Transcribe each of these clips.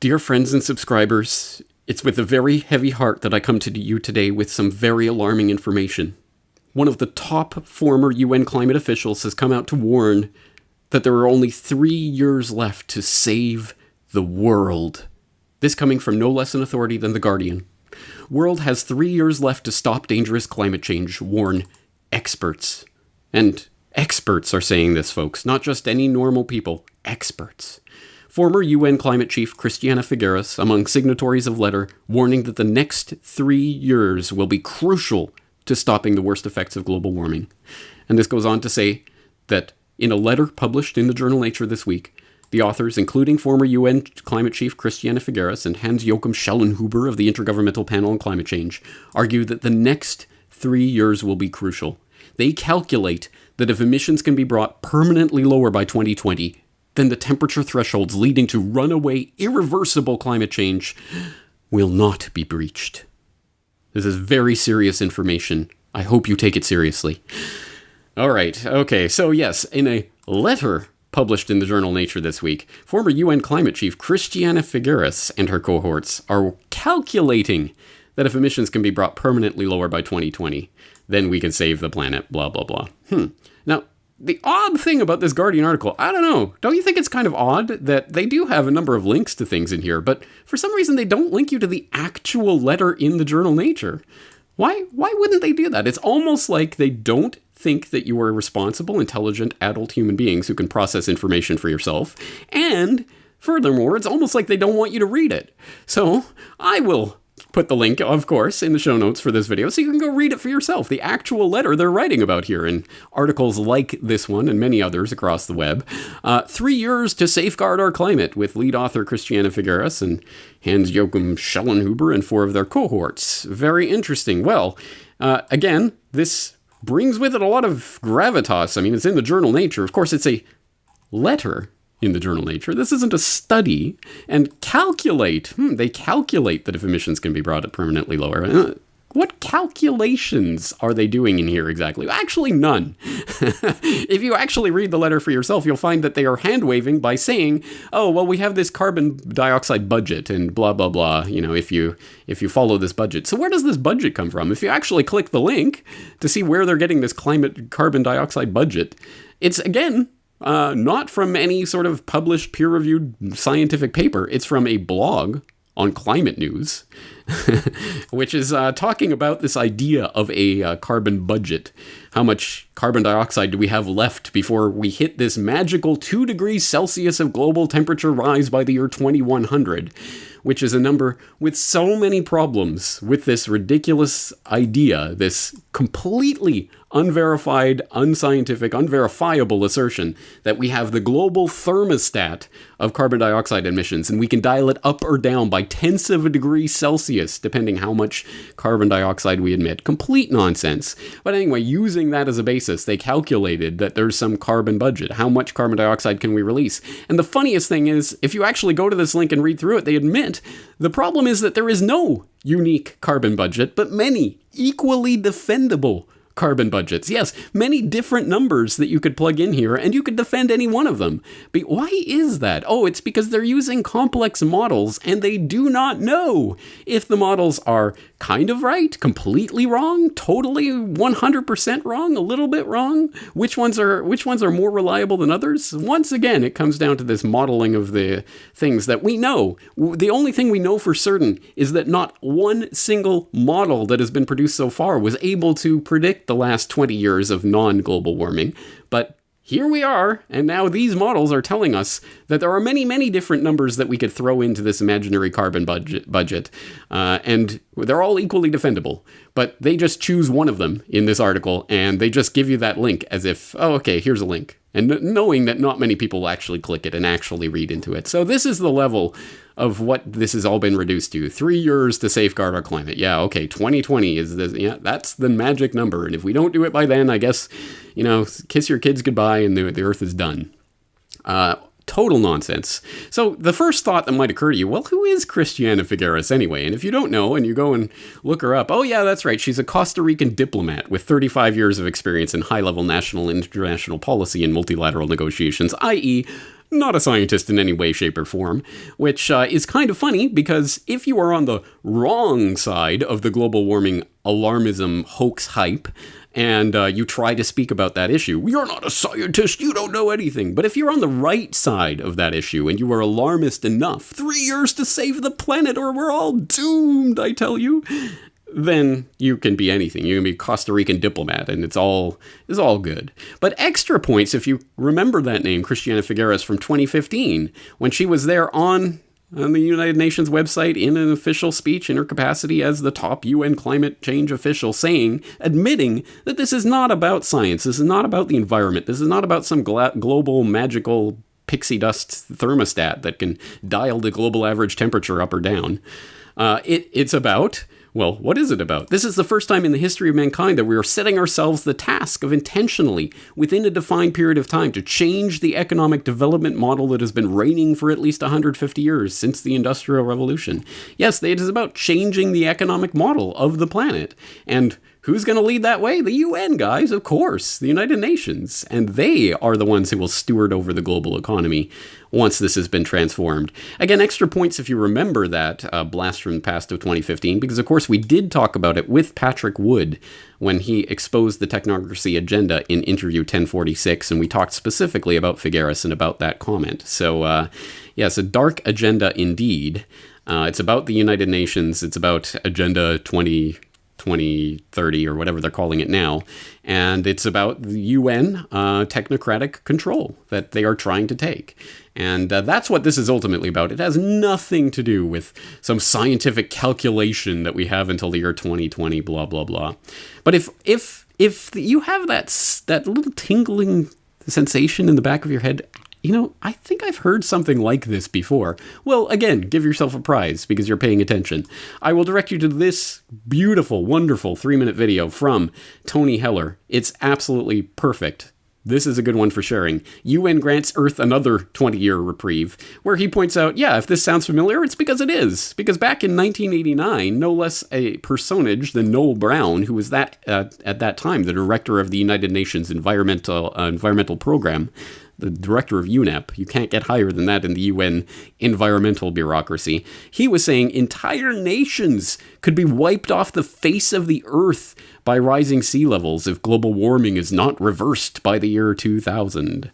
Dear friends and subscribers, it's with a very heavy heart that I come to you today with some very alarming information. One of the top former UN climate officials has come out to warn that there are only 3 years left to save the world. This coming from no less an authority than The Guardian. World has 3 years left to stop dangerous climate change, warn experts. And experts are saying this, folks, not just any normal people, experts. Former UN climate chief Christiana Figueres, among signatories of letter, warning that the next 3 years will be crucial to stopping the worst effects of global warming. And this goes on to say that in a letter published in the journal Nature this week, the authors, including former UN climate chief Christiana Figueres and Hans-Joachim Schellenhuber of the Intergovernmental Panel on Climate Change, argue that the next 3 years will be crucial. They calculate that if emissions can be brought permanently lower by 2020, then the temperature thresholds leading to runaway, irreversible climate change will not be breached. This is very serious information. I hope you take it seriously. All right, okay, so yes, in a letter published in the journal Nature this week, former UN climate chief Christiana Figueres and her cohorts are calculating that if emissions can be brought permanently lower by 2020, then we can save the planet, blah, blah, blah. Now, the odd thing about this Guardian article, I don't know, don't you think it's kind of odd that they do have a number of links to things in here, but for some reason they don't link you to the actual letter in the journal Nature? Why wouldn't they do that? It's almost like they don't think that you are responsible, intelligent, adult human beings who can process information for yourself, and furthermore, it's almost like they don't want you to read it. So I will put the link, of course, in the show notes for this video so you can go read it for yourself, the actual letter they're writing about here in articles like this one and many others across the web. 3 years to safeguard our climate, with lead author Christiana Figueres and Hans-Joachim Schellenhuber and 4 of their cohorts. Very interesting. Well, again, this brings with it a lot of gravitas. I mean, it's in the journal Nature. Of course, it's a letter in the journal Nature. This isn't a study. And they calculate that if emissions can be brought permanently lower. What calculations are they doing in here exactly? Actually, none. If you actually read the letter for yourself, you'll find that they are hand-waving by saying, oh, well, we have this carbon dioxide budget and blah, blah, blah, if you follow this budget. So where does this budget come from? If you actually click the link to see where they're getting this carbon dioxide budget, it's, again, not from any sort of published peer-reviewed scientific paper. It's from a blog on Climate News, which is talking about this idea of a carbon budget. How much carbon dioxide do we have left before we hit this magical 2 degrees Celsius of global temperature rise by the year 2100, which is a number with so many problems with this ridiculous idea, this completely unverified, unscientific, unverifiable assertion that we have the global thermostat of carbon dioxide emissions, and we can dial it up or down by tenths of a degree Celsius, depending how much carbon dioxide we emit. Complete nonsense. But anyway, using that as a basis, they calculated that there's some carbon budget. How much carbon dioxide can we release? And the funniest thing is, if you actually go to this link and read through it, they admit the problem is that there is no unique carbon budget, but many equally defendable carbon budgets. Yes, many different numbers that you could plug in here, and you could defend any one of them. But why is that? Oh, it's because they're using complex models, and they do not know if the models are kind of right, completely wrong, totally 100% wrong, a little bit wrong. Which ones are more reliable than others? Once again, it comes down to this modeling of the things that we know. The only thing we know for certain is that not one single model that has been produced so far was able to predict the last 20 years of non-global warming. But here we are, and now these models are telling us that there are many, many different numbers that we could throw into this imaginary carbon budget, and they're all equally defendable. But they just choose one of them in this article, and they just give you that link as if, oh, okay, here's a link. And knowing that not many people actually click it and actually read into it. So this is the level of what this has all been reduced to. 3 years to safeguard our climate. Yeah, okay, 2020 is this. Yeah, that's the magic number. And if we don't do it by then, I guess, kiss your kids goodbye and the Earth is done. Total nonsense. So the first thought that might occur to you, well, who is Christiana Figueres anyway? And if you don't know and you go and look her up, oh yeah, that's right. She's a Costa Rican diplomat with 35 years of experience in high-level national and international policy and multilateral negotiations, i.e., not a scientist in any way, shape, or form, which is kind of funny because if you are on the wrong side of the global warming alarmism hoax hype, and you try to speak about that issue, you're not a scientist, you don't know anything. But if you're on the right side of that issue and you are alarmist enough, 3 years to save the planet or we're all doomed, I tell you, then you can be anything. You can be a Costa Rican diplomat, and it's all good. But extra points if you remember that name, Christiana Figueres from 2015, when she was there on the United Nations website in an official speech in her capacity as the top UN climate change official, admitting that this is not about science, this is not about the environment, this is not about some global magical pixie dust thermostat that can dial the global average temperature up or down. It's about... Well, what is it about? This is the first time in the history of mankind that we are setting ourselves the task of intentionally, within a defined period of time, to change the economic development model that has been reigning for at least 150 years since the Industrial Revolution. Yes, it is about changing the economic model of the planet. And who's going to lead that way? The UN, guys, of course, the United Nations. And they are the ones who will steward over the global economy once this has been transformed. Again, extra points if you remember that blast from the past of 2015, because of course we did talk about it with Patrick Wood when he exposed the technocracy agenda in interview 1046, and we talked specifically about Figueres and about that comment. So, yes, a dark agenda indeed. It's about the United Nations. It's about Agenda 2030 or whatever they're calling it now. And it's about the UN technocratic control that they are trying to take. And that's what this is ultimately about. It has nothing to do with some scientific calculation that we have until the year 2020, blah, blah, blah. But if you have that little tingling sensation in the back of your head, I think I've heard something like this before. Well, again, give yourself a prize because you're paying attention. I will direct you to this beautiful, wonderful 3-minute video from Tony Heller. It's absolutely perfect. This is a good one for sharing. UN grants Earth another 20-year reprieve, where he points out, yeah, if this sounds familiar, it's because it is. Because back in 1989, no less a personage than Noel Brown, who was at that time the director of the United Nations Environmental Program, the director of UNEP, you can't get higher than that in the UN environmental bureaucracy, he was saying entire nations could be wiped off the face of the earth by rising sea levels if global warming is not reversed by the year 2000.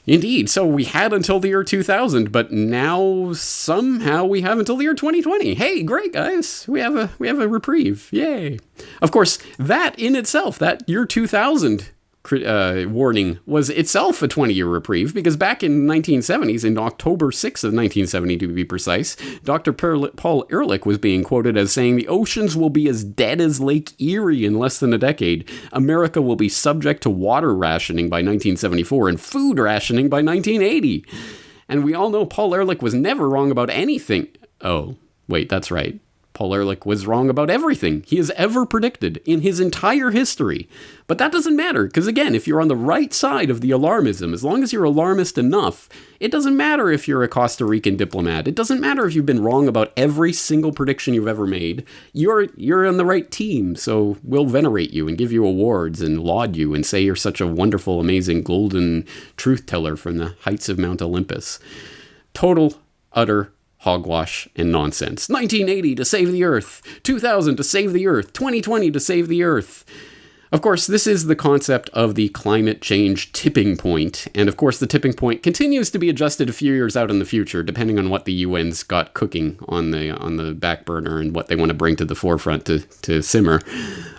Indeed, so we had until the year 2000, but now somehow we have until the year 2020. Hey, great guys, we have a reprieve, yay! Of course, that in itself, that year 2000 warning was itself a 20-year reprieve, because back in the 1970s, in October 6th of 1970 to be precise, Dr. Paul Ehrlich was being quoted as saying, "The oceans will be as dead as Lake Erie in less than a decade. America will be subject to water rationing by 1974 and food rationing by 1980. And we all know Paul Ehrlich was never wrong about anything. Oh, wait, that's right. Paul Ehrlich was wrong about everything he has ever predicted in his entire history. But that doesn't matter, because again, if you're on the right side of the alarmism, as long as you're alarmist enough, it doesn't matter if you're a Costa Rican diplomat. It doesn't matter if you've been wrong about every single prediction you've ever made. You're on the right team, so we'll venerate you and give you awards and laud you and say you're such a wonderful, amazing, golden truth teller from the heights of Mount Olympus. Total, utter hogwash and nonsense. 1980 to save the Earth, 2000 to save the Earth, 2020 to save the Earth. Of course, this is the concept of the climate change tipping point, and of course the tipping point continues to be adjusted a few years out in the future, depending on what the UN's got cooking on the back burner and what they want to bring to the forefront to simmer.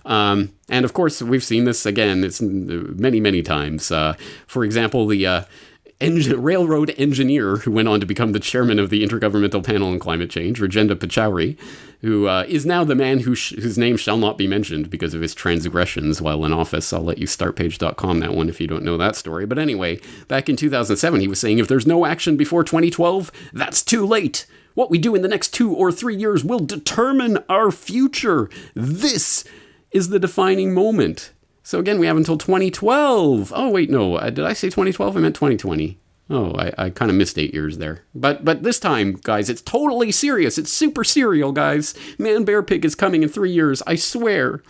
And of course, we've seen this again, it's many, many times. For example, the railroad engineer who went on to become the chairman of the Intergovernmental Panel on Climate Change, Rajendra Pachauri, who is now the man whose name shall not be mentioned because of his transgressions while in office. I'll let you startpage.com that one if you don't know that story. But anyway, back in 2007, he was saying if there's no action before 2012, that's too late. What we do in the next 2 or 3 years will determine our future. This is the defining moment. So again, we have until 2012. Oh, wait, no. Did I say 2012? I meant 2020. Oh, I kind of missed 8 years there. But this time, guys, it's totally serious. It's super serial, guys. Man Bear Pig is coming in 3 years, I swear.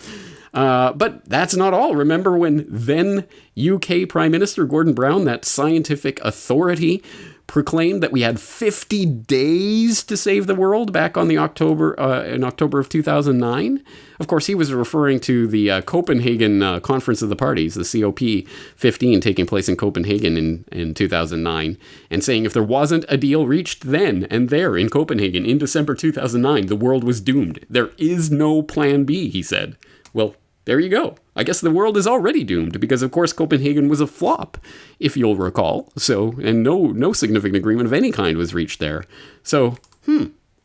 But that's not all. Remember when then UK Prime Minister Gordon Brown, that scientific authority, proclaimed that we had 50 days to save the world back on in October of 2009. Of course, he was referring to the Copenhagen Conference of the Parties, the COP15, taking place in Copenhagen in 2009, and saying if there wasn't a deal reached then and there in Copenhagen in December 2009, the world was doomed. There is no plan B, he said. Well, there you go. I guess the world is already doomed because, of course, Copenhagen was a flop, if you'll recall. So, and no significant agreement of any kind was reached there. So,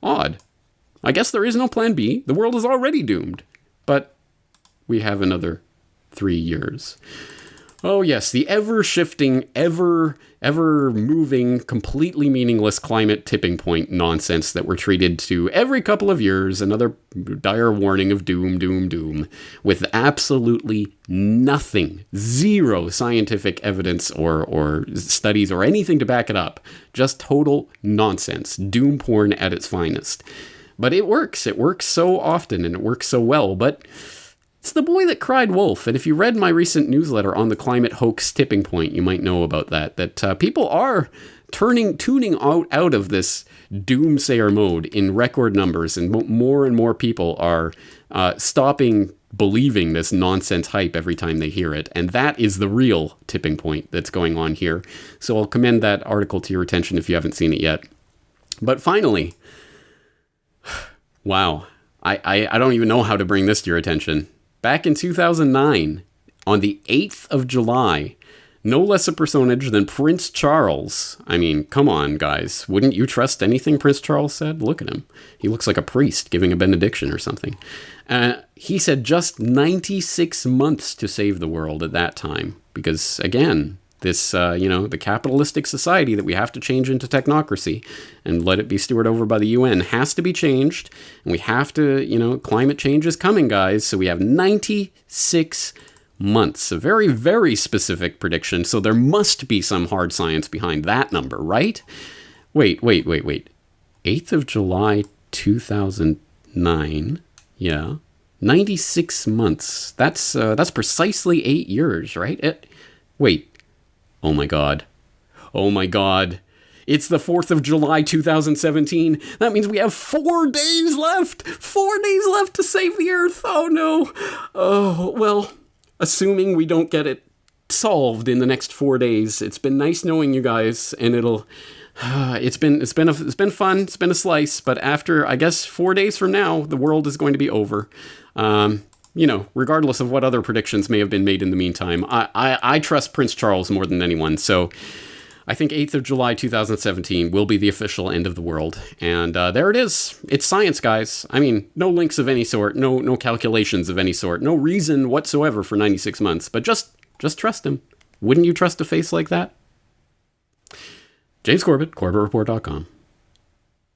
odd. I guess there is no plan B. The world is already doomed. But we have another 3 years. Oh, yes, the ever-shifting, ever-moving, completely meaningless climate tipping point nonsense that we're treated to every couple of years, another dire warning of doom, doom, doom, with absolutely nothing, zero scientific evidence or studies or anything to back it up, just total nonsense, doom porn at its finest. But it works so often and it works so well, but it's the boy that cried wolf. And if you read my recent newsletter on the climate hoax tipping point, you might know about that people are tuning out of this doomsayer mode in record numbers, and more people are stopping believing this nonsense hype every time they hear it. And that is the real tipping point that's going on here. So I'll commend that article to your attention if you haven't seen it yet. But finally, wow, I don't even know how to bring this to your attention. Back in 2009, on the 8th of July, no less a personage than Prince Charles. I mean, come on, guys. Wouldn't you trust anything Prince Charles said? Look at him. He looks like a priest giving a benediction or something. He said just 96 months to save the world at that time. Because, again, this, the capitalistic society that we have to change into technocracy and let it be stewarded over by the UN has to be changed. And we have to, climate change is coming, guys. So we have 96 months, a very, very specific prediction. So there must be some hard science behind that number, right? Wait. 8th of July, 2009. Yeah. 96 months. That's precisely 8 years, right? Wait. Oh my God. It's the 4th of July, 2017. That means we have 4 days left. 4 days left to save the Earth. Oh no. Oh, well, assuming we don't get it solved in the next 4 days. It's been nice knowing you guys, and it's been fun. It's been a slice, but after, I guess, 4 days from now, the world is going to be over. Regardless of what other predictions may have been made in the meantime, I trust Prince Charles more than anyone. So I think 8th of July, 2017 will be the official end of the world. And there it is. It's science, guys. I mean, no links of any sort, no calculations of any sort, no reason whatsoever for 96 months, but just trust him. Wouldn't you trust a face like that? James Corbett, CorbettReport.com.